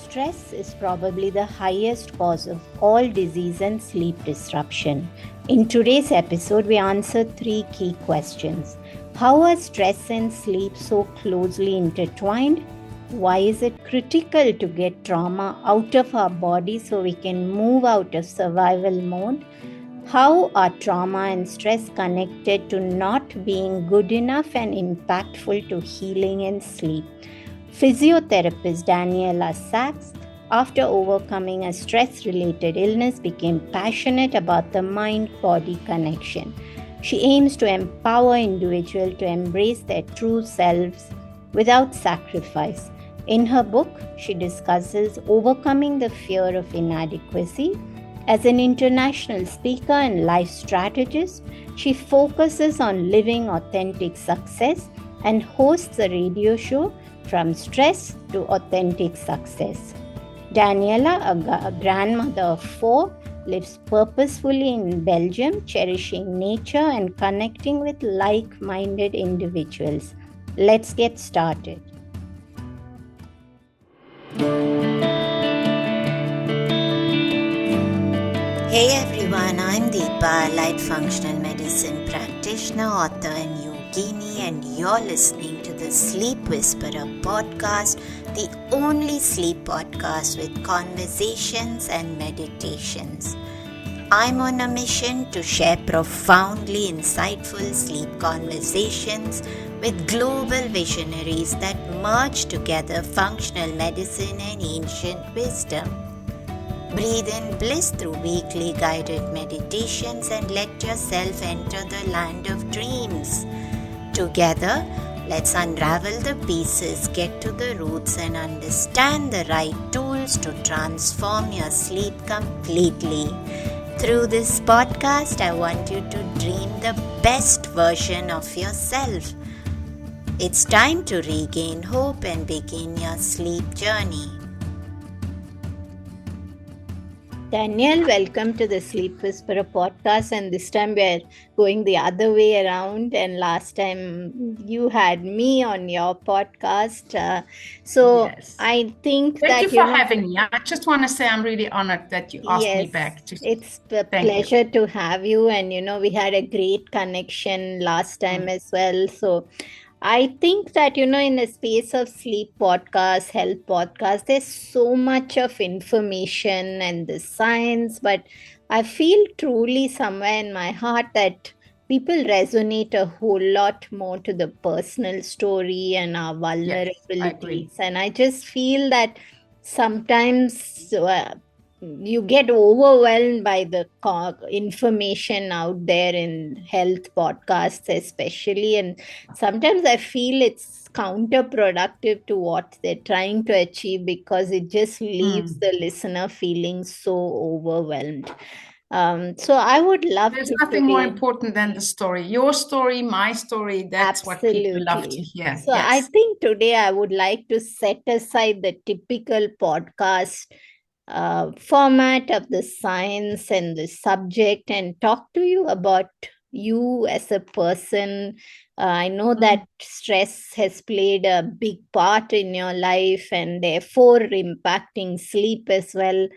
Stress is probably the highest cause of all disease and sleep disruption. In today's episode, we answer three key questions. How are stress and sleep so closely intertwined? Why is it critical to get trauma out of our body so we can move out of survival mode? How are trauma and stress connected to not being good enough and impactful to healing and sleep? Physiotherapist Daniella Sax, after overcoming a stress-related illness, became passionate about the mind-body connection. She aims to empower individuals to embrace their true selves without sacrifice. In her book, she discusses overcoming the fear of inadequacy. As an international speaker and life strategist, she focuses on living authentic success and hosts a radio show From Stress to Authentic Success. Daniella, a grandmother of 4, lives purposefully in Belgium, cherishing nature and connecting with like-minded individuals. Let's get started. Hey everyone, I'm Deepa, light functional medicine practitioner, author and yogini, and you're listening to the Sleep Whisperer podcast, the only sleep podcast with conversations and meditations. I'm on a mission to share profoundly insightful sleep conversations with global visionaries that merge together functional medicine and ancient wisdom. Breathe in bliss through weekly guided meditations and let yourself enter the land of dreams. Together, let's unravel the pieces, get to the roots, and understand the right tools to transform your sleep completely. Through this podcast, I want you to dream the best version of yourself. It's time to regain hope and begin your sleep journey. Danielle, welcome to the Sleep Whisperer podcast, and this time we're going the other way around, and last time you had me on your podcast. Yes. I think Thank you for having me. I just want to say I'm really honored that you asked me back. It's a pleasure to have you, and we had a great connection last time as well. So I think that, in the space of sleep podcasts, health podcasts, there's so much of information and the science, but I feel truly somewhere in my heart that people resonate a whole lot more to the personal story and our vulnerabilities. Yes, I agree. And I just feel that sometimes you get overwhelmed by the information out there in health podcasts especially, and sometimes I feel it's counterproductive to what they're trying to achieve because it just leaves the listener feeling so overwhelmed. So I would love There's to nothing more important than the story. Your story, my story, that's Absolutely. what people love to hear. So yes. I think today I would like to set aside the typical podcast format of the science and the subject and talk to you about you as a person. I know that stress has played a big part in your life and therefore impacting sleep as well.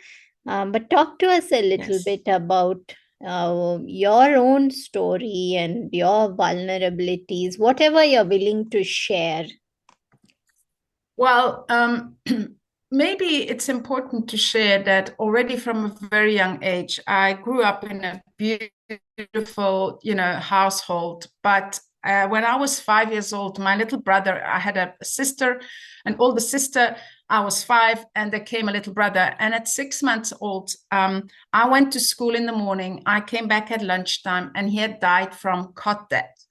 But talk to us a little bit about your own story and your vulnerabilities, whatever you're willing to share. Well, maybe it's important to share that already from a very young age, I grew up in a beautiful, household. But when I was 5 years old, my little brother, I had a sister, an older sister. I was 5, and there came a little brother. And at 6 months old, I went to school in the morning. I came back at lunchtime, and he had died from cot death.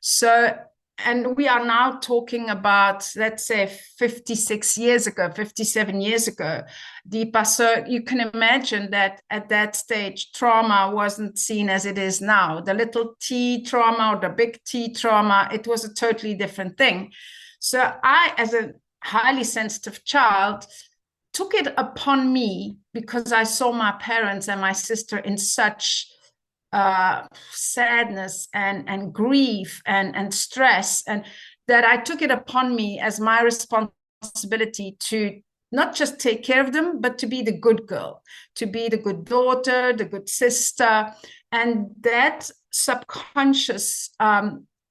So. And we are now talking about, let's say, 56 years ago, 57 years ago, Deepa. So you can imagine that at that stage, trauma wasn't seen as it is now. The little T trauma or the big T trauma, it was a totally different thing. So I, as a highly sensitive child, took it upon me because I saw my parents and my sister in such sadness and grief and stress, and that I took it upon me as my responsibility to not just take care of them, but to be the good girl, to be the good daughter, the good sister. And that subconscious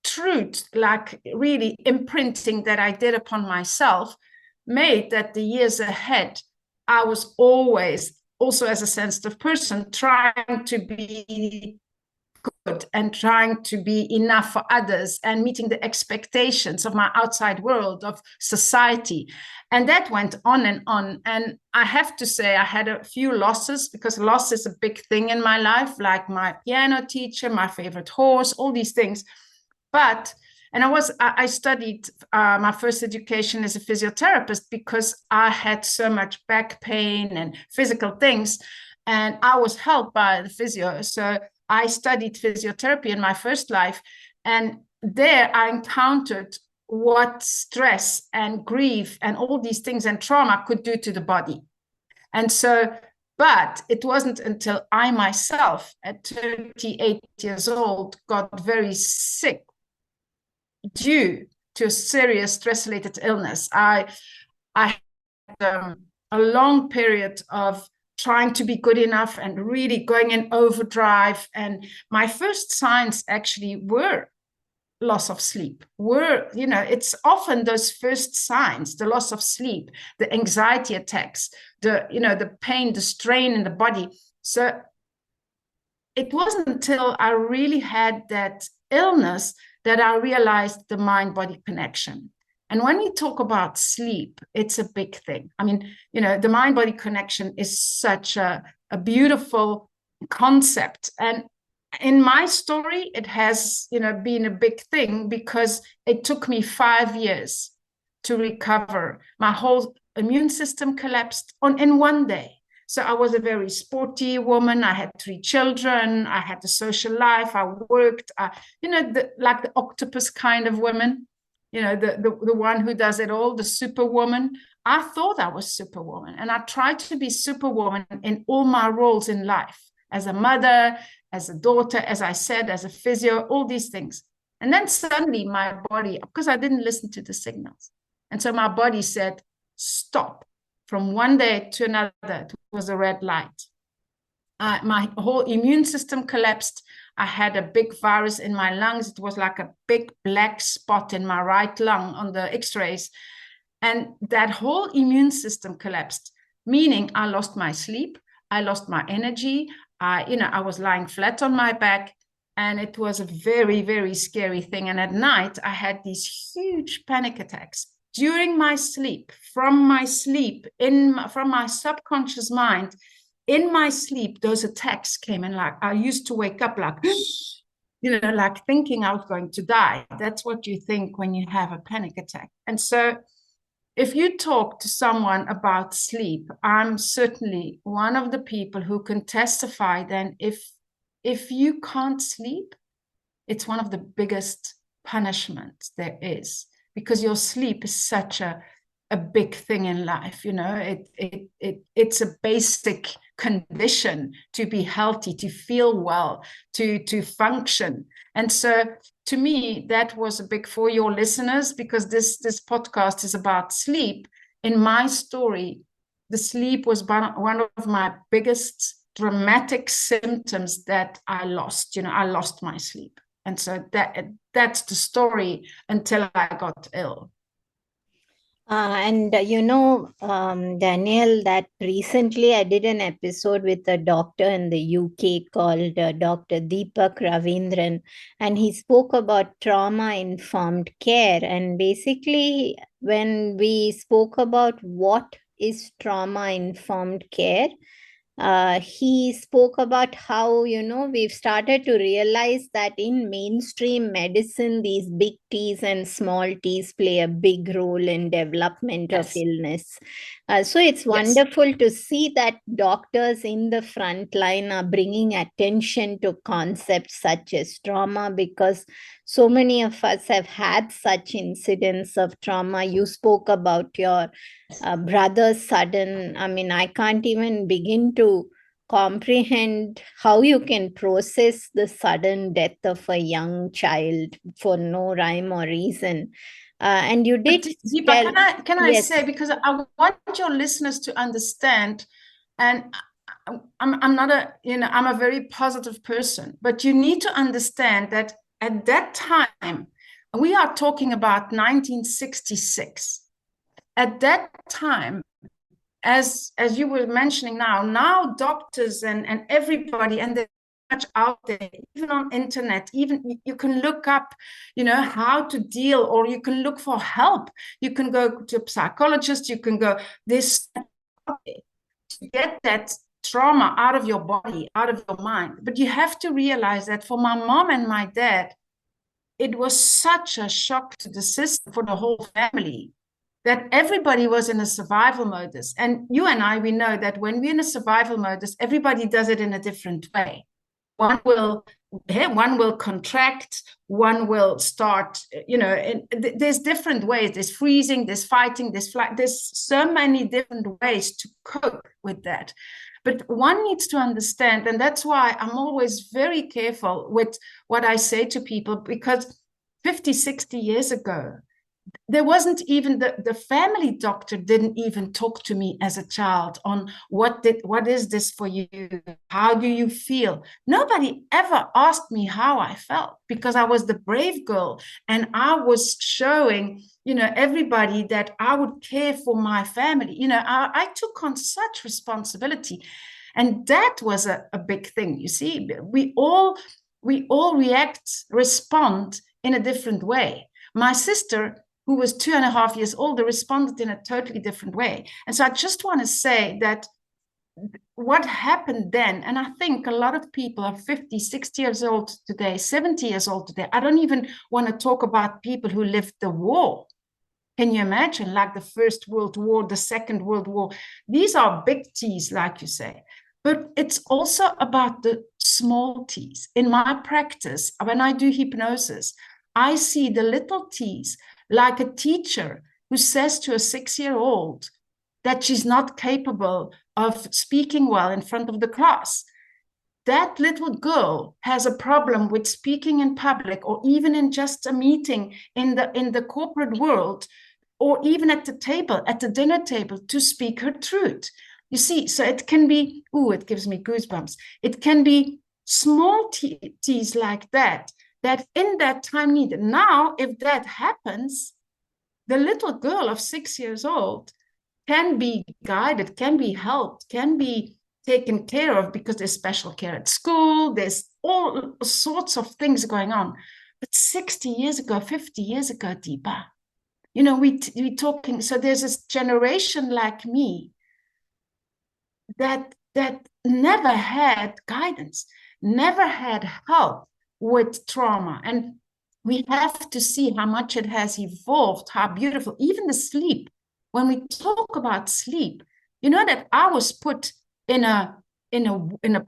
truth, like really imprinting that I did upon myself, made that the years ahead, I was always, also as a sensitive person, trying to be good and trying to be enough for others and meeting the expectations of my outside world, of society. And that went on and on. And I have to say, I had a few losses, because loss is a big thing in my life, like my piano teacher, my favorite horse, all these things. But and I studied my first education as a physiotherapist because I had so much back pain and physical things, and I was helped by the physio. So I studied physiotherapy in my first life, and there I encountered what stress and grief and all these things and trauma could do to the body. And so, but it wasn't until I myself at 38 years old got very sick due to a serious stress-related illness. I had a long period of trying to be good enough and really going in overdrive. And my first signs actually were loss of sleep. It's often those first signs, the loss of sleep, the anxiety attacks, the pain, the strain in the body. So it wasn't until I really had that illness that I realized the mind-body connection. And when we talk about sleep, it's a big thing. I mean, the mind-body connection is such a beautiful concept. And in my story, it has, been a big thing, because it took me 5 years to recover. My whole immune system collapsed in one day. So I was a very sporty woman. I had 3 children. I had a social life. I worked, like the octopus kind of woman, the one who does it all, the superwoman. I thought I was superwoman, and I tried to be superwoman in all my roles in life, as a mother, as a daughter, as I said, as a physio, all these things. And then suddenly my body, because I didn't listen to the signals. And so my body said, stop. From one day to another, it was a red light. My whole immune system collapsed. I had a big virus in my lungs. It was like a big black spot in my right lung on the x-rays. And that whole immune system collapsed, meaning I lost my sleep. I lost my energy. I was lying flat on my back. And it was a very, very scary thing. And at night, I had these huge panic attacks. During my sleep, from my subconscious mind, in my sleep, those attacks came in. Like, I used to wake up like, like thinking I was going to die. That's what you think when you have a panic attack. And so if you talk to someone about sleep, I'm certainly one of the people who can testify then if you can't sleep, it's one of the biggest punishments there is, because your sleep is such a big thing in life. It's a basic condition to be healthy, to feel well, to function. And so to me, that was a big, for your listeners, because this podcast is about sleep. In my story, the sleep was one of my biggest dramatic symptoms that I lost. I lost my sleep. And so that's the story until I got ill. Danielle, that recently I did an episode with a doctor in the UK called Dr. Deepak Ravindran, and he spoke about trauma-informed care. And basically, when we spoke about what is trauma-informed care, he spoke about how, we've started to realize that in mainstream medicine, these big T's and small T's play a big role in development of illness. So it's wonderful to see that doctors in the front line are bringing attention to concepts such as trauma, because so many of us have had such incidents of trauma. You spoke about your brother's sudden, I can't even begin to comprehend how you can process the sudden death of a young child for no rhyme or reason. And you did Deepa, tell, can I yes. say, because I want your listeners to understand, and I'm not a, I'm a very positive person, but you need to understand that at that time, we are talking about 1966. At that time, as you were mentioning now doctors and everybody, and there's much out there, even on internet, even you can look up, how to deal, or you can look for help. You can go to a psychologist, you can go this to get that trauma out of your body, out of your mind. But you have to realize that for my mom and my dad, it was such a shock to the system, for the whole family, that everybody was in a survival modus. And you and I, we know that when we're in a survival modus, everybody does it in a different way. One will contract, one will start, there's different ways. There's freezing, there's fighting, there's flight. There's so many different ways to cope with that. But one needs to understand, and that's why I'm always very careful with what I say to people, because 50, 60 years ago, there wasn't even the family doctor didn't even talk to me as a child on what is this for you, how do you feel. Nobody ever asked me how I felt, because I was the brave girl, and I was showing everybody that I would care for my family. I took on such responsibility, and that was a big thing. You see, we all respond in a different way. My sister, who was 2.5 years older, responded in a totally different way. And so I just want to say that what happened then, and I think a lot of people are 50, 60 years old today, 70 years old today. I don't even want to talk about people who lived the war. Can you imagine, like the First World War, the Second World War? These are big T's, like you say. But it's also about the small T's. In my practice, when I do hypnosis, I see the little T's, like a teacher who says to a 6-year-old that she's not capable of speaking well in front of the class. That little girl has a problem with speaking in public, or even in just a meeting in the corporate world, or even at the dinner table, to speak her truth. You see, so it can be, it gives me goosebumps. It can be small T's like that in that time needed. Now, if that happens, the little girl of 6 years old can be guided, can be helped, can be taken care of, because there's special care at school, there's all sorts of things going on. But 60 years ago, 50 years ago, Deepa, we talking, so there's this generation like me that never had guidance, never had help with trauma. And we have to see how much it has evolved, how beautiful, even the sleep. When we talk about sleep, that I was put in a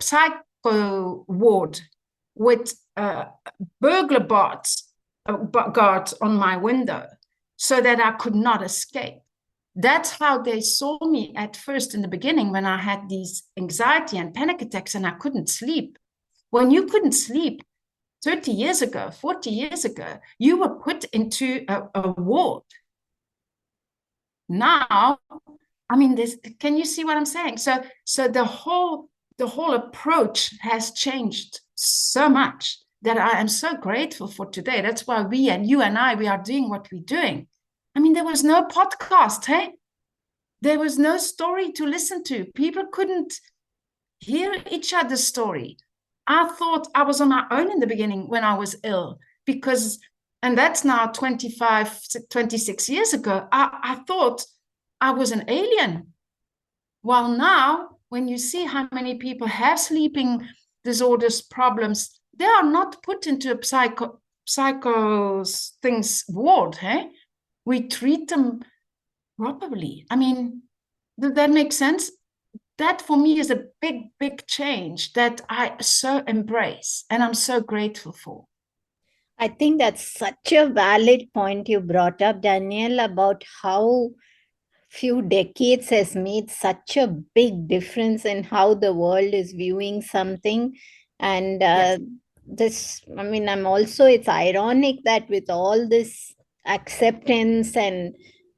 psycho ward with burglar guards on my window, so that I could not escape. That's how they saw me at first in the beginning, when I had these anxiety and panic attacks and I couldn't sleep. When you couldn't sleep 30 years ago, 40 years ago, you were put into a ward. Now, I mean, can you see what I'm saying? So the whole approach has changed so much, that I am so grateful for today. That's why we are doing what we're doing. I mean, there was no podcast, hey? There was no story to listen to. People couldn't hear each other's story. I thought I was on my own in the beginning when I was ill, and that's now 25, 26 years ago. I thought I was an alien. While now, when you see how many people have sleeping disorders, problems, they are not put into a psycho things ward, hey? We treat them properly. I mean, does that make sense? That for me is a big, big change that I so embrace and I'm so grateful for. I think that's such a valid point you brought up, Danielle, about how few decades has made such a big difference in how the world is viewing something. And Yes. it's ironic that with all this acceptance, and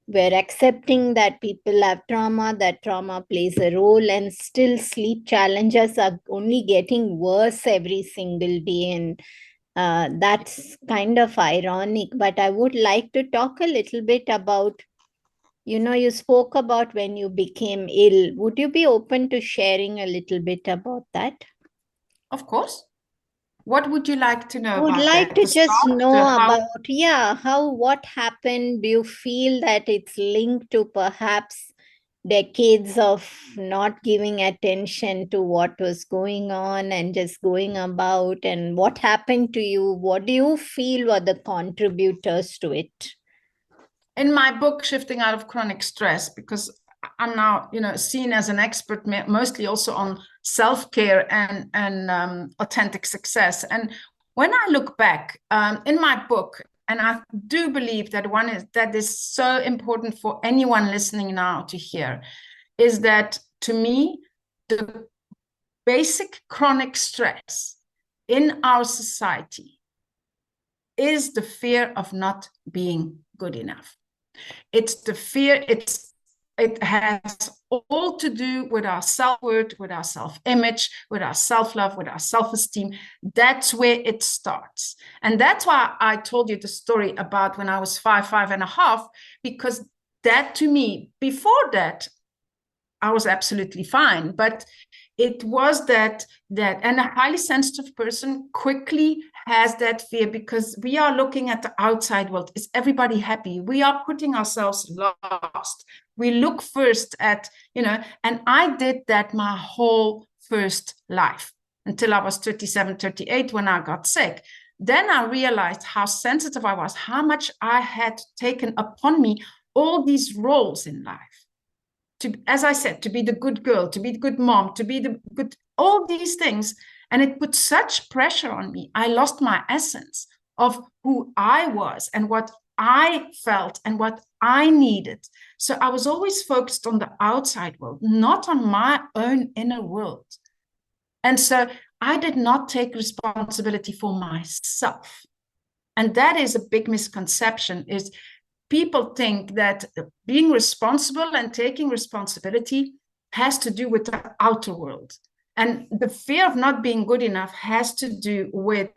we're accepting that people have trauma, that trauma plays a role, and still sleep challenges are only getting worse every single day. And that's kind of ironic. But I would like to talk a little bit about, you spoke about when you became ill. Would you be open to sharing a little bit about that? Of course. What would you like to know Would about like that? to The just start, know how? about, what happened? Do you feel that it's linked to perhaps decades of not giving attention to what was going on and just going about? And what happened to you? What do you feel were the contributors to it? In my book, Shifting Out of Chronic Stress, because I'm now, seen as an expert, mostly also on self-care and authentic success. And when I look back in my book, and I do believe that is so important for anyone listening now to hear, is that to me, the basic chronic stress in our society is the fear of not being good enough. It's the fear, it has all to do with our self-worth, with our self-image, with our self-love, with our self-esteem. That's where it starts. And that's why I told you the story about when I was 5.5, because that to me, before that, I was absolutely fine. But it was that and a highly sensitive person quickly has that fear, because we are looking at the outside world. Is everybody happy? We are putting ourselves last. We look first at, and I did that my whole first life until I was 37, 38 when I got sick. Then I realized how sensitive I was, how much I had taken upon me all these roles in life. To, as I said, to be the good girl, to be the good mom, to be the good, all these things. And it put such pressure on me. I lost my essence of who I was and what I felt and what I needed. So I was always focused on the outside world, not on my own inner world. And so I did not take responsibility for myself. And that is a big misconception, is people think that being responsible and taking responsibility has to do with the outer world. And the fear of not being good enough has to do with,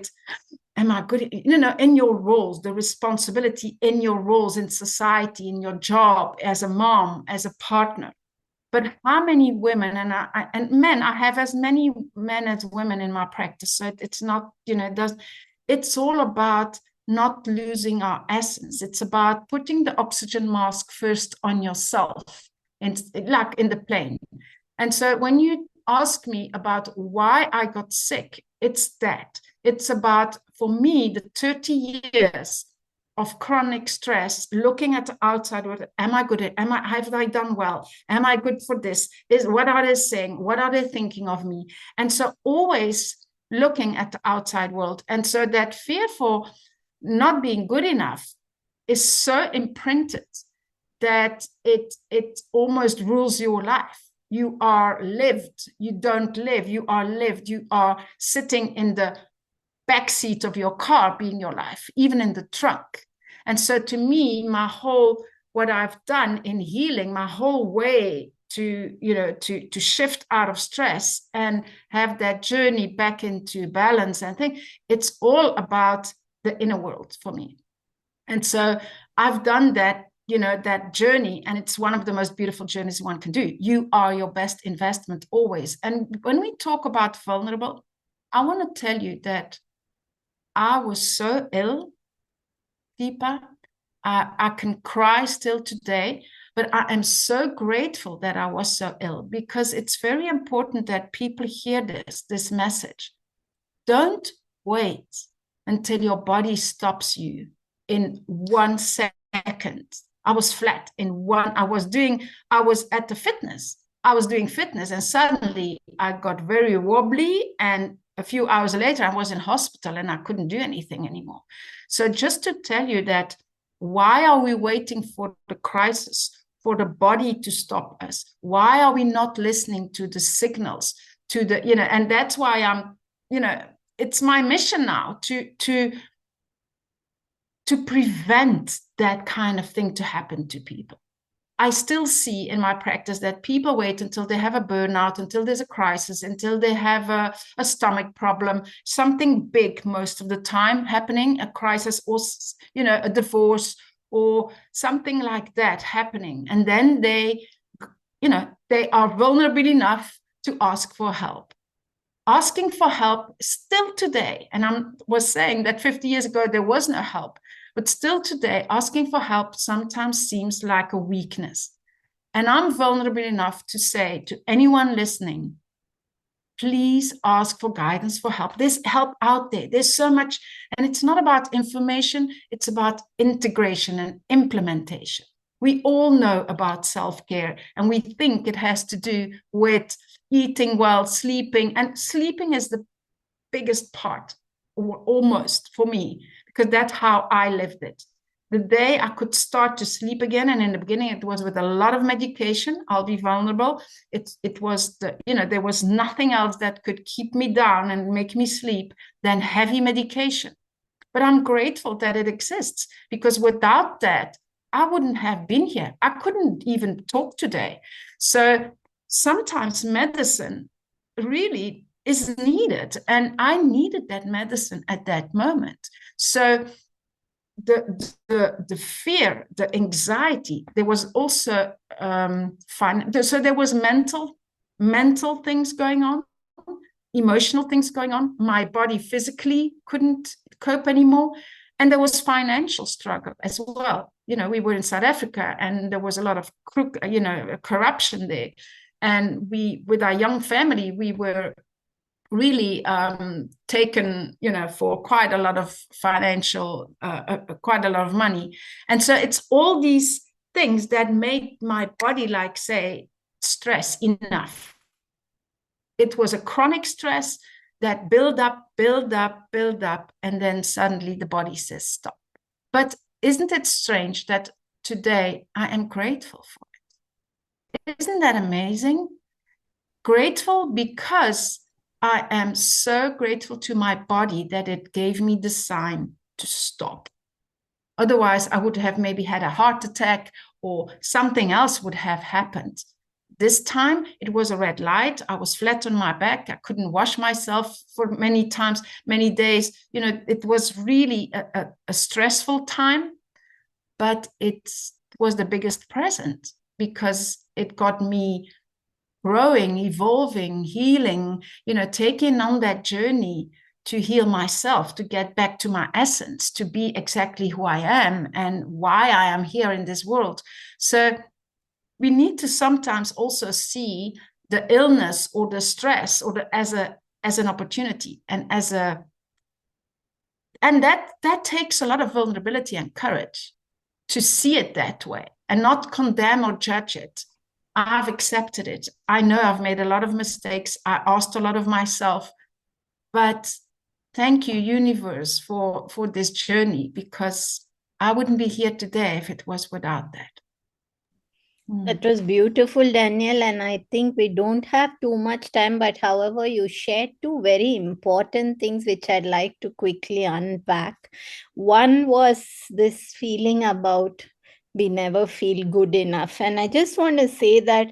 am I good? In your roles, the responsibility in your roles in society, in your job, as a mom, as a partner. But how many women and men, I have as many men as women in my practice. So it's not, it's all about not losing our essence. It's about putting the oxygen mask first on yourself, and like in the plane. And so when you ask me about why I got sick, it's that. It's about, for me, the 30 years of chronic stress, looking at the outside world. Am I good? Have I done well? Am I good for this? What are they saying? What are they thinking of me? And so always looking at the outside world. And so that fear for not being good enough is so imprinted that it almost rules your life. You are lived. You don't live. You are lived. You are sitting in the backseat of your car being your life, even in the trunk. And so to me, what I've done in healing, my whole way to shift out of stress and have that journey back into balance and think, it's all about the inner world for me. And so I've done that, that journey, and it's one of the most beautiful journeys one can do. You are your best investment always. And when we talk about vulnerable, I want to tell you that I was so ill, Deepa. I can cry still today, but I am so grateful that I was so ill, because it's very important that people hear this message. Don't wait until your body stops you in 1 second. I was flat in one. I was at the fitness. I was doing fitness, and suddenly I got very wobbly, and a few hours later I was in hospital and I couldn't do anything anymore. So just to tell you that, why are we waiting for the crisis, for the body to stop us? Why are we not listening to the signals, and that's why I'm, it's my mission now to prevent that kind of thing to happen to people. I still see in my practice that people wait until they have a burnout, until there's a crisis, until they have a stomach problem, something big most of the time happening, a crisis or, a divorce or something like that happening. And then they are vulnerable enough to ask for help. Asking for help still today, and I was saying that 50 years ago, there was no help. But still today, asking for help sometimes seems like a weakness. And I'm vulnerable enough to say to anyone listening, please ask for guidance, for help. There's help out there. There's so much. And it's not about information. It's about integration and implementation. We all know about self-care, and we think it has to do with eating well, sleeping. And sleeping is the biggest part, almost for me, because that's how I lived it. The day I could start to sleep again, and in the beginning it was with a lot of medication, I'll be vulnerable. It was there was nothing else that could keep me down and make me sleep than heavy medication. But I'm grateful that it exists, because without that, I wouldn't have been here. I couldn't even talk today. So sometimes medicine really is needed, and I needed that medicine at that moment. So the fear, the anxiety, there was also so there was mental things going on, emotional things going on. My body physically couldn't cope anymore, and there was financial struggle as well. We were in South Africa, and there was a lot of corruption there, and with our young family, we were really taken, for quite a lot of financial, quite a lot of money. And so it's all these things that made my body say, stress enough. It was a chronic stress that build up, and then suddenly the body says stop. But isn't it strange that today I am grateful for it? Isn't that amazing? Grateful because I am so grateful to my body that it gave me the sign to stop. Otherwise, I would have maybe had a heart attack or something else would have happened. This time, it was a red light. I was flat on my back. I couldn't wash myself for many days. It was really a stressful time, but it was the biggest present, because it got me growing, evolving, healing, taking on that journey to heal myself, to get back to my essence, to be exactly who I am and why I am here in this world. So we need to sometimes also see the illness or the stress or as an opportunity, and that takes a lot of vulnerability and courage to see it that way and not condemn or judge it. I've accepted it. I know I've made a lot of mistakes. I asked a lot of myself, but thank you, universe, for this journey, because I wouldn't be here today if it was without that. That was beautiful, Danielle, and I think we don't have too much time, but however, you shared two very important things which I'd like to quickly unpack. One was this feeling about we never feel good enough. And I just want to say that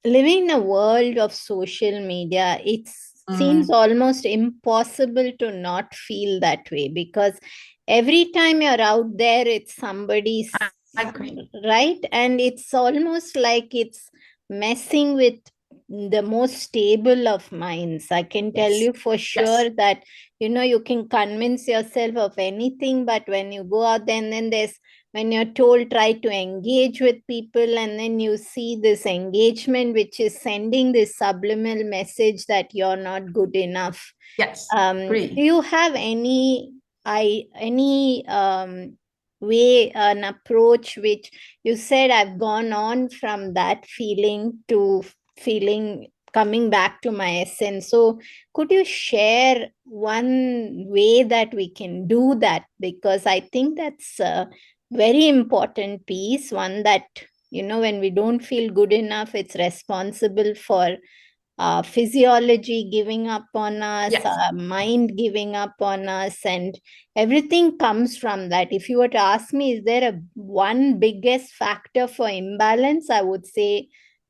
living in a world of social media, it seems almost impossible to not feel that way, because every time you're out there, it's somebody's right, and it's almost like it's messing with the most stable of minds. I can tell you for sure that you can convince yourself of anything, but when you go out there, and then when you're told try to engage with people, and then you see this engagement which is sending this subliminal message that you're not good enough. Do you have any way, an approach, which you said I've gone on from that feeling to feeling coming back to my essence? So could you share one way that we can do that? Because I think that's a very important piece, one that when we don't feel good enough, it's responsible for physiology giving up on us, Yes. mind giving up on us, and everything comes from that. If you were to ask me, is there a one biggest factor for imbalance, I would say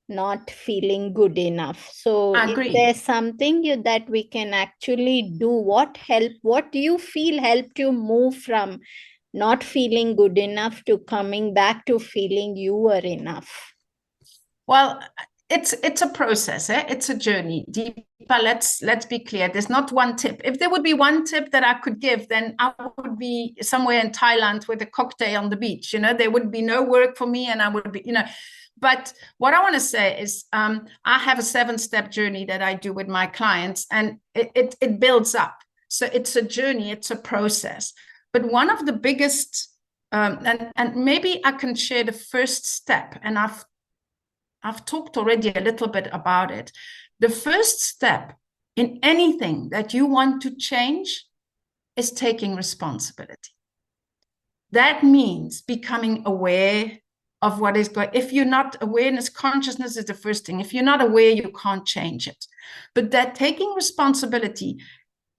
not feeling good enough. So I is agree. there something that we can actually do? What do you feel helped you move from not feeling good enough to coming back to feeling you were enough? Well, it's a process, eh? It's a journey. Deepa, let's be clear. There's not one tip. If there would be one tip that I could give, then I would be somewhere in Thailand with a cocktail on the beach. There would be no work for me, and I would be. But what I want to say is, I have a 7-step journey that I do with my clients, and it builds up. So it's a journey. It's a process. But one of the biggest, and maybe I can share the first step, and I've talked already a little bit about it. The first step in anything that you want to change is taking responsibility. That means becoming aware of what is going. If you're not, awareness, consciousness is the first thing. If you're not aware, you can't change it. But that taking responsibility,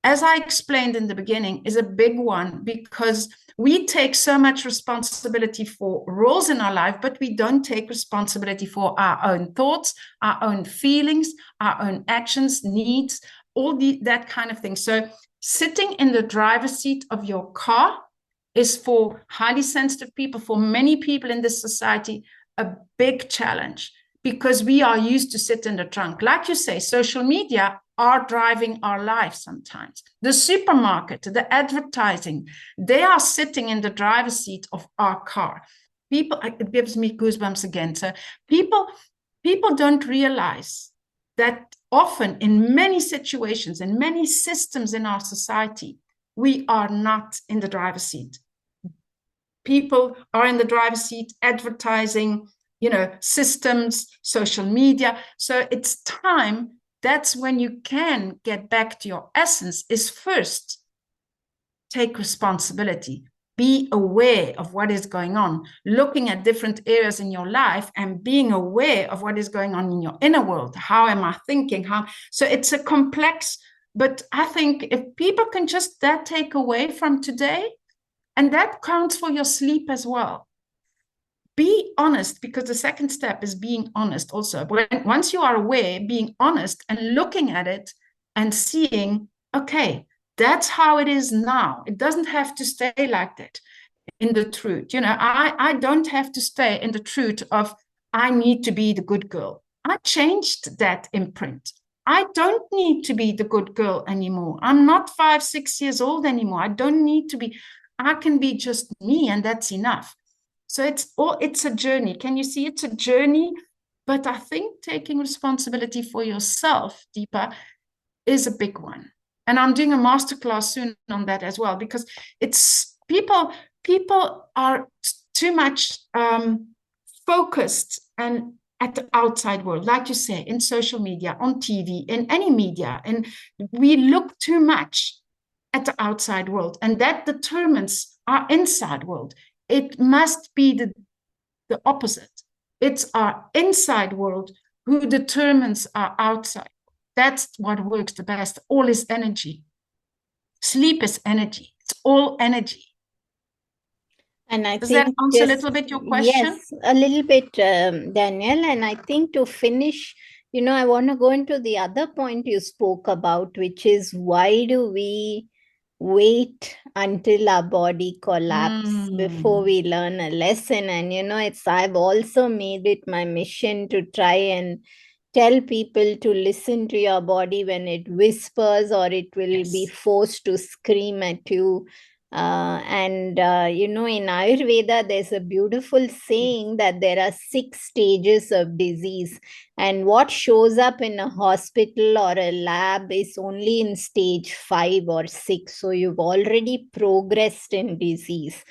as I explained in the beginning, is a big one, because we take so much responsibility for roles in our life, but we don't take responsibility for our own thoughts, our own feelings, our own actions, needs, that kind of thing. So sitting in the driver's seat of your car is, for highly sensitive people, for many people in this society, a big challenge, because we are used to sit in the trunk. Like you say, social media are driving our lives sometimes. The supermarket, the advertising, they are sitting in the driver's seat of our car. People, it gives me goosebumps again. So people don't realize that often in many situations, in many systems in our society, we are not in the driver's seat. People are in the driver's seat, advertising, systems, social media. So it's time. That's when you can get back to your essence, is first take responsibility, be aware of what is going on, looking at different areas in your life and being aware of what is going on in your inner world. How am I thinking? So it's a complex, but I think if people can just that take away from today, and that counts for your sleep as well. Be honest, because the second step is being honest also. Once you are aware, being honest and looking at it and seeing, okay, that's how it is now. It doesn't have to stay like that in the truth. I don't have to stay in the truth of, I need to be the good girl. I changed that imprint. I don't need to be the good girl anymore. I'm not 5, 6 years old anymore. I don't need to be. I can be just me, and that's enough. So it's a journey. Can you see? It's a journey, but I think taking responsibility for yourself, Deepa, is a big one. And I'm doing a masterclass soon on that as well, because it's people are too much focused and at the outside world, like you say, in social media, on TV, in any media, and we look too much at the outside world, and that determines our inside world. It must be the opposite. It's our inside world who determines our outside. That's what works the best. All is energy. Sleep is energy. It's all energy. And I Does think that answer a little bit your question? yes, a little bit, Danielle. And I think to finish, I want to go into the other point you spoke about, which is, why do we wait until our body collapses before we learn a lesson? And I've also made it my mission to try and tell people to listen to your body when it whispers, or it will be forced to scream at you. In Ayurveda, there's a beautiful saying that there are 6 stages of disease, and what shows up in a hospital or a lab is only in stage 5 or 6. So you've already progressed in disease.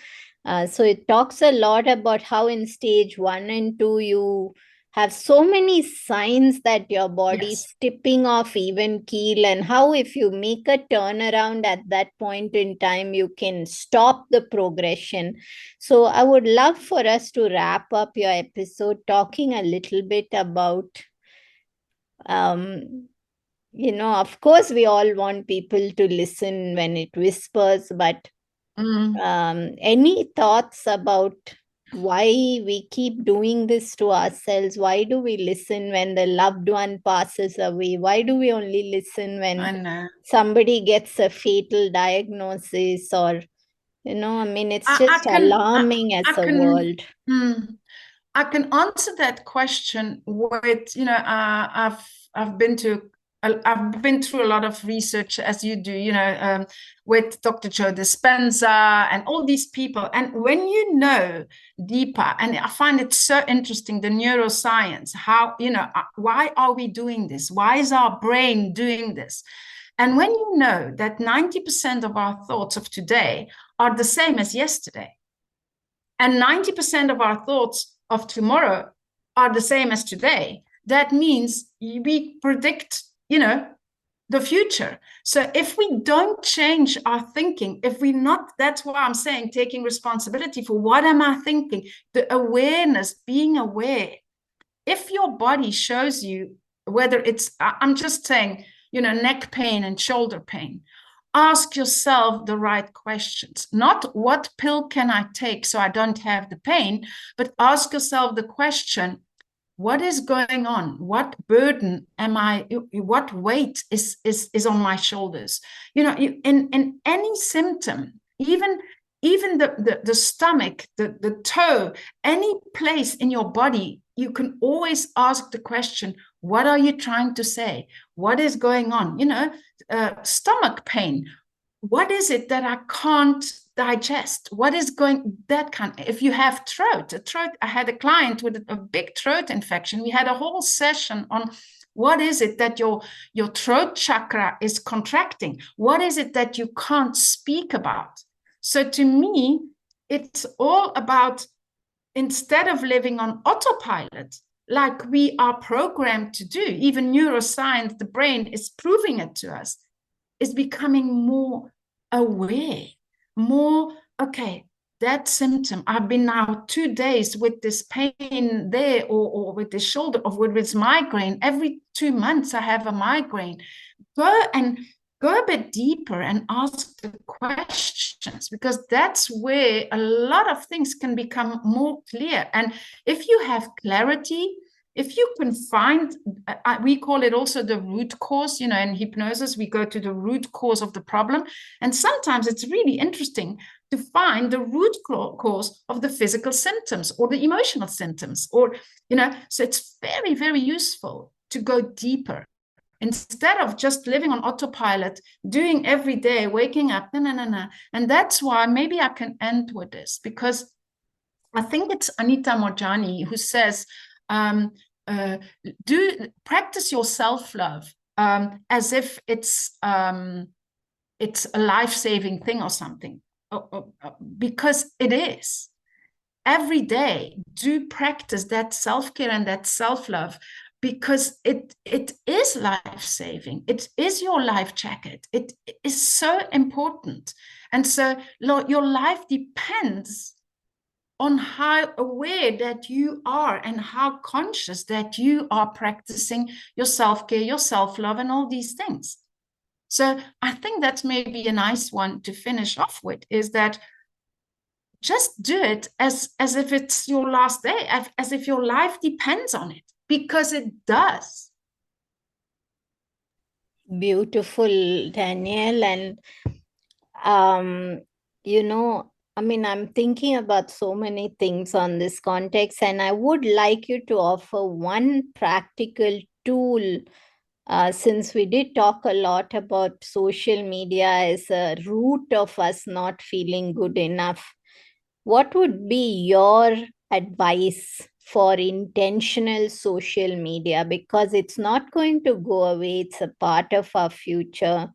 So it talks a lot about how in stage 1 and 2, you have so many signs that your body is tipping off even keel, and how if you make a turnaround at that point in time, you can stop the progression. So I would love for us to wrap up your episode talking a little bit about Of course, we all want people to listen when it whispers, but any thoughts about why we keep doing this to ourselves? Why do we listen when the loved one passes away? Why do we only listen when I know. somebody gets a fatal diagnosis? Or, it's I just can alarming as I a can world. mm, I can answer that question with, I've been to I've been through a lot of research as you do, with Dr. Joe Dispenza and all these people. And when you know deeper, and I find it so interesting, the neuroscience, how, why are we doing this? Why is our brain doing this? And when you know that 90% of our thoughts of today are the same as yesterday, and 90% of our thoughts of tomorrow are the same as today, that means we predict, the future. So if we don't change our thinking, if we not, that's why I'm saying taking responsibility for what am I thinking, the awareness, being aware. If your body shows you, whether it's, I'm just saying, neck pain and shoulder pain, ask yourself the right questions. Not what pill can I take so I don't have the pain, but ask yourself the question, what is going on? What burden am I, what weight is on my shoulders? In any symptom, even the stomach, the toe, any place in your body, you can always ask the question, what are you trying to say? What is going on? Stomach pain. What is it that I can't digest? What is going that kind? If you have throat, I had a client with a big throat infection. We had a whole session on what is it that your throat chakra is contracting? What is it that you can't speak about? So to me, it's all about, instead of living on autopilot, like we are programmed to do, even neuroscience, the brain is proving it to us, is becoming more aware, more, okay, that symptom, I've been now 2 days with this pain there, or with this shoulder, or with this migraine. Every 2 months, I have a migraine. Go a bit deeper and ask the questions, because that's where a lot of things can become more clear. And if you have clarity, if you can find, we call it also the root cause, in hypnosis, we go to the root cause of the problem. And sometimes it's really interesting to find the root cause of the physical symptoms or the emotional symptoms, so it's very, very useful to go deeper instead of just living on autopilot, doing every day, waking up, no. And that's why maybe I can end with this, because I think it's Anita Morjani who says, do practice your self-love as if it's a life-saving thing or something, because it is. Every day, do practice that self-care and that self-love, because it is life-saving. It is your life jacket. It is so important. And so your life depends on how aware that you are and how conscious that you are practicing your self-care, your self-love, and all these things. So I think that's maybe a nice one to finish off with, is that just do it as if it's your last day, as if your life depends on it, because it does. Beautiful, Danielle. And I'm thinking about so many things on this context, and I would like you to offer one practical tool, since we did talk a lot about social media as a root of us not feeling good enough. What would be your advice for intentional social media? Because it's not going to go away, it's a part of our future.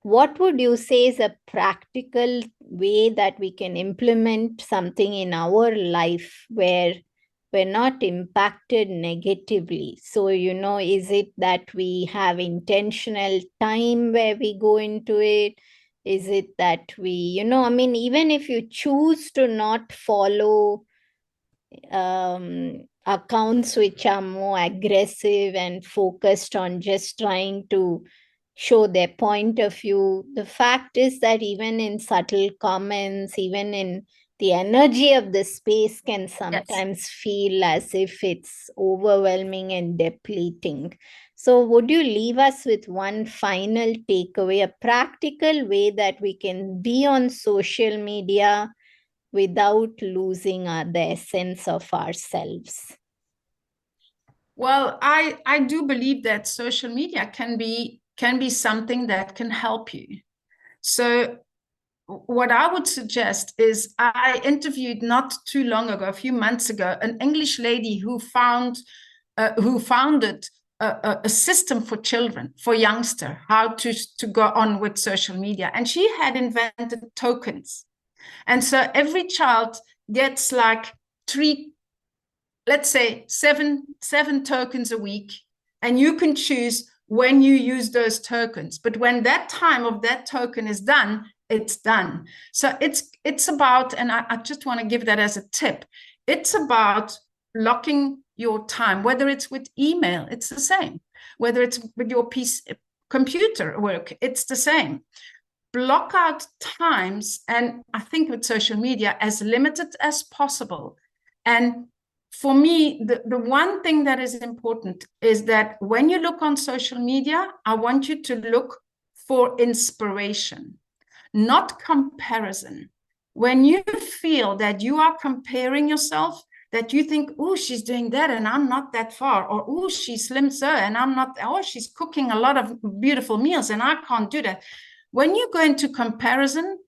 What would you say is a practical way that we can implement something in our life where we're not impacted negatively? So, is it that we have intentional time where we go into it? Is it that we, even if you choose to not follow accounts which are more aggressive and focused on just trying to show their point of view. The fact is that even in subtle comments, even in the energy of the space can Yes. sometimes feel as if it's overwhelming and depleting. So, would you leave us with one final takeaway, a practical way that we can be on social media without losing the essence of ourselves? Well, I do believe that social media can be something that can help you. So what I would suggest is I interviewed not too long ago, a few months ago, an English lady who founded a system for children, for youngster, how to go on with social media, and she had invented tokens, and so every child gets like three, let's say seven tokens a week, and you can choose when you use those tokens. But when that time of that token is done, it's done. So it's about, and I just want to give that as a tip. It's about locking your time, whether it's with email, it's the same. Whether it's with your piece computer work, it's the same. Block out times, and I think with social media, as limited as possible. And for me, the one thing that is important is that when you look on social media, I want you to look for inspiration, not comparison. When you feel that you are comparing yourself, that you think, oh, she's doing that and I'm not that far, or oh, she's slim so and I'm not, oh, she's cooking a lot of beautiful meals and I can't do that. When you go into comparison,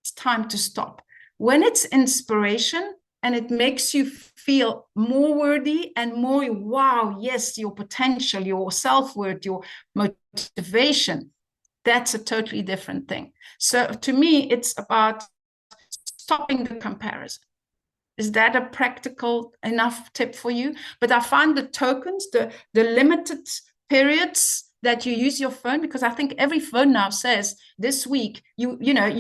it's time to stop. When it's inspiration and it makes you feel more worthy and more, wow, yes, your potential, your self-worth, your motivation, that's a totally different thing. So to me, it's about stopping the comparison. Is that a practical enough tip for you? But I find the tokens, the limited periods that you use your phone, because I think every phone now says this week you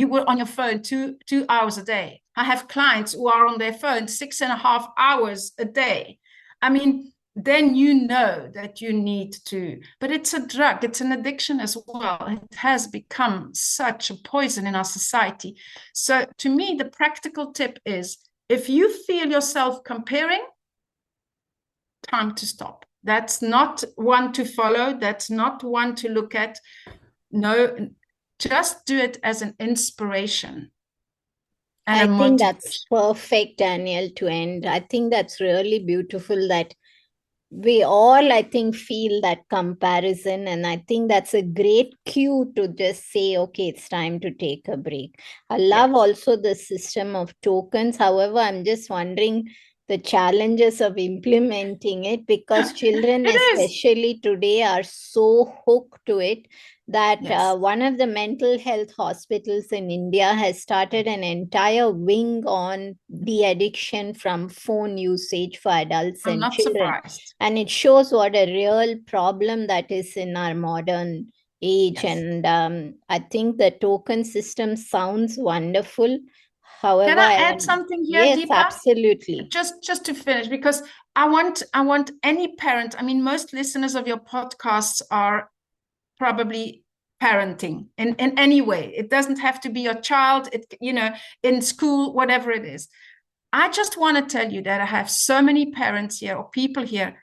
were on your phone two hours a day. I have clients who are on their phone 6.5 hours a day. I mean, then you know that you need to, but it's a drug, it's an addiction as well. It has become such a poison in our society. So to me, the practical tip is, if you feel yourself comparing, time to stop. That's not one to follow. That's not one to look at. No, just do it as an inspiration and I a think that's motivation. perfect, Danielle, to end. I think that's really beautiful that we all, I think, feel that comparison. And I think that's a great cue to just say, okay, it's time to take a break. I love Yes. also the system of tokens. However, I'm just wondering the challenges of implementing it, because children, It is. especially today, are so hooked to it that Yes. one of the mental health hospitals in India has started an entire wing on de addiction from phone usage for adults I'm and not children. surprised. And it shows what a real problem that is in our modern age. Yes. And I think the token system sounds wonderful. Can However, I add something here, yes, Deepa? absolutely. Just to finish, because I want any parent. I mean, most listeners of your podcasts are probably parenting in any way. It doesn't have to be your child, in school, whatever it is. I just want to tell you that I have so many parents here or people here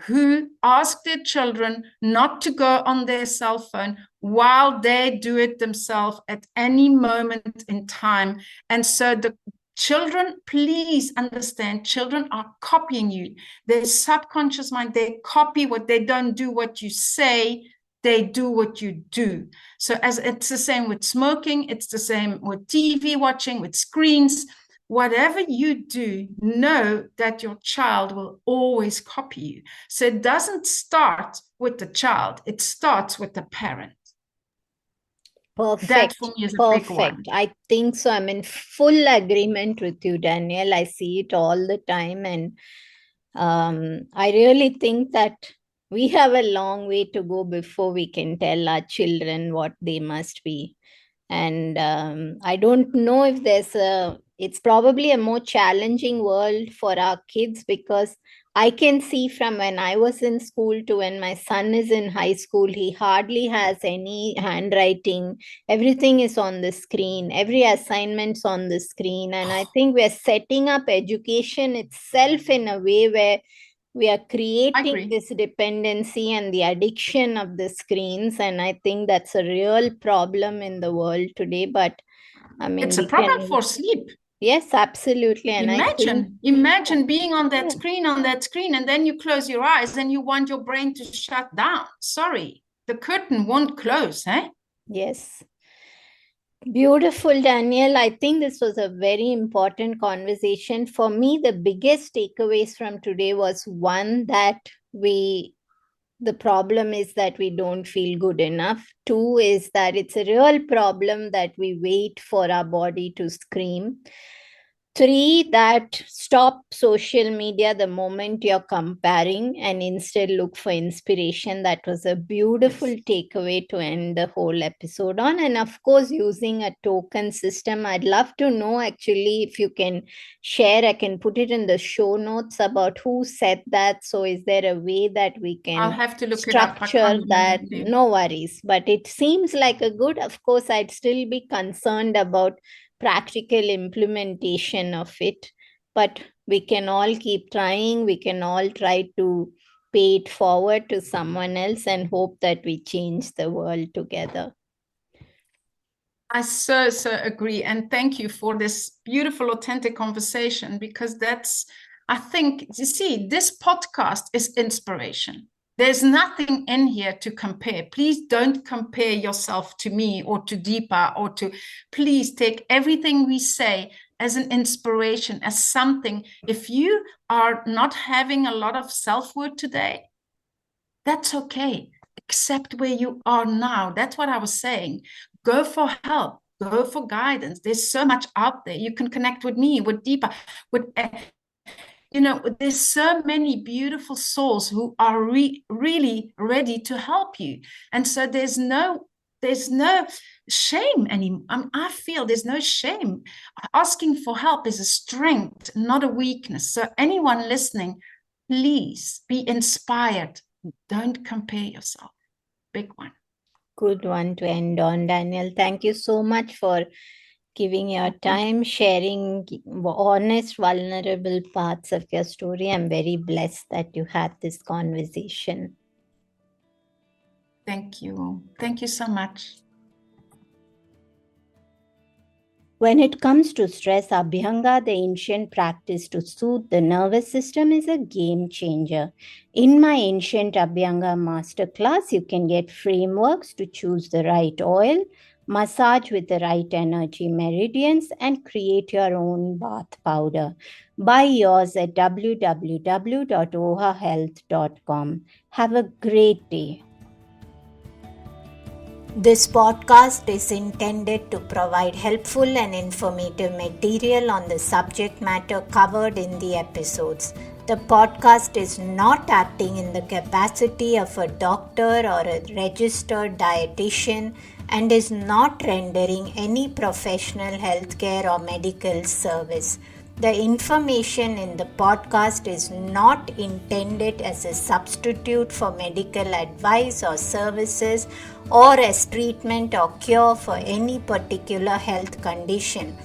who ask their children not to go on their cell phone while they do it themselves at any moment in time. And so the children, please understand, children are copying you. Their subconscious mind, they copy what they don't do, what you say, they do what you do. So as it's the same with smoking, it's the same with TV watching, with screens. Whatever you do, know that your child will always copy you. So it doesn't start with the child, it starts with the parent. That for Perfect. me is a big Perfect. one. I think so. I'm in full agreement with you, Danielle. I see it all the time. And I really think that we have a long way to go before we can tell our children what they must be And I don't know if it's probably a more challenging world for our kids, because I can see from when I was in school to when my son is in high school, he hardly has any handwriting. Everything is on the screen, every assignment's on the screen. And I think we're setting up education itself in a way where we are creating this dependency and the addiction of the screens. And I think that's a real problem in the world today. But I mean, it's a problem for sleep. Yes, absolutely. And imagine being on that screen, and then you close your eyes and you want your brain to shut down. Sorry, the curtain won't close, eh? Yes. Beautiful, Danielle. I think this was a very important conversation. For me, the biggest takeaways from today was one, that the problem is that we don't feel good enough. Two is that it's a real problem that we wait for our body to scream. Three, that stop social media the moment you're comparing and instead look for inspiration. That was a beautiful takeaway to end the whole episode on. And of course, using a token system. I'd love to know actually if you can share. I can put it in the show notes about who said that. So is there a way that we can I'll have to look structure that? No worries. But it seems like a good, of course, I'd still be concerned about practical implementation of it, but we can all keep trying. We can all try to pay it forward to someone else and hope that we change the world together. I so agree, and thank you for this beautiful, authentic conversation, because I think, you see, this podcast is inspiration. There's nothing in here to compare. Please don't compare yourself to me or to Deepa please take everything we say as an inspiration, as something. If you are not having a lot of self-worth today, that's okay. Accept where you are now. That's what I was saying. Go for help. Go for guidance. There's so much out there. You can connect with me, with Deepa, with there's so many beautiful souls who are really ready to help you. And so there's no shame anymore. I feel there's no shame. Asking for help is a strength, not a weakness. So anyone listening, please be inspired. Don't compare yourself. Big one. Good one to end on, Danielle. Thank you so much for giving your time, sharing honest, vulnerable parts of your story. I'm very blessed that you had this conversation. Thank you. Thank you so much. When it comes to stress, Abhyanga, the ancient practice to soothe the nervous system, is a game changer. In my ancient Abhyanga masterclass, you can get frameworks to choose the right oil, massage with the right energy meridians, and create your own bath powder. Buy yours at www.ohahealth.com. Have a great day. This podcast is intended to provide helpful and informative material on the subject matter covered in the episodes. The podcast is not acting in the capacity of a doctor or a registered dietitian and is not rendering any professional healthcare or medical service. The information in the podcast is not intended as a substitute for medical advice or services or as treatment or cure for any particular health condition.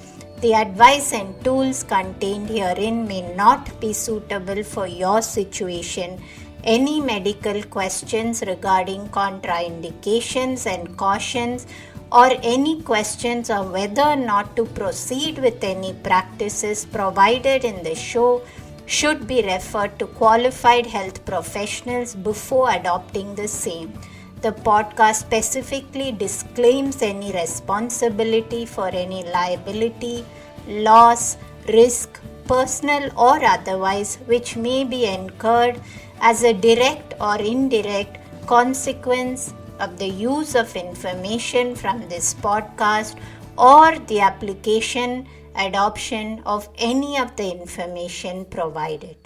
The advice and tools contained herein may not be suitable for your situation. Any medical questions regarding contraindications and cautions, or any questions on whether or not to proceed with any practices provided in the show should be referred to qualified health professionals before adopting the same. The podcast specifically disclaims any responsibility for any liability, loss, risk, personal or otherwise, which may be incurred as a direct or indirect consequence of the use of information from this podcast or the application, adoption of any of the information provided.